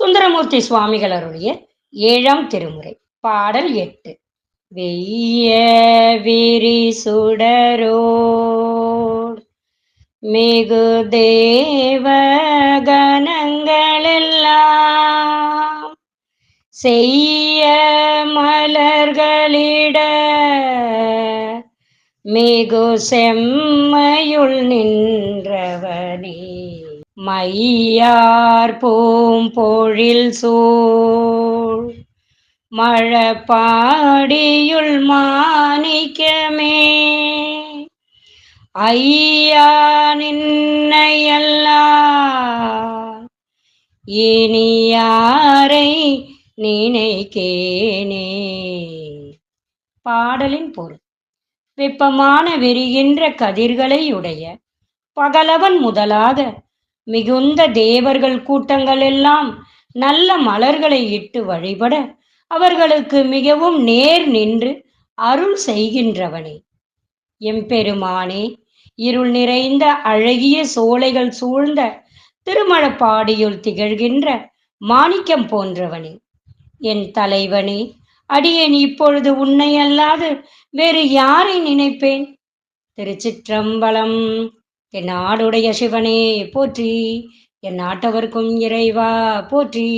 சுந்தரமூர்த்தி சுவாமிகள் அருளிய 7ஆம் திருமுறை. பாடல் 8. வெய்ய விரி சுடரோர் மிகு தேவ கணங்களெல்லாம் செய்ய மலர்களிட மிகு செம்மையுள் நின்றவனே மையார் பூம்பொழில் சூழ் மழப்பாடியுள் மாணிக்கமே ஐயா நின்னையல்லால் இனி யாரை நினைக்கேனே. பாடலின் பொருள். வெப்பமான விரிகின்ற கதிர்களை உடைய பகலவன் முதலாக மிகுந்த தேவர்கள் கூட்டங்கள் எல்லாம் நல்ல மலர்களை இட்டு வழிபட அவர்களுக்கு மிகவும் நேர் நின்று அருள் செய்கின்றவனே எம்பெருமானே, இருள் நிறைந்த அழகிய சோலைகள் சூழ்ந்த திருமழப்பாடியுள் திகழ்கின்ற மாணிக்கம் போன்றவனே, என் தலைவனே, அடியேன் இப்பொழுது உன்னை அல்லாது வேறு யாரை நினைப்பேன்? திருச்சிற்றம்பலம். என் நாடுடைய சிவனே போற்றி, என் நாட்டவர்க்கும் இறைவா போற்றி.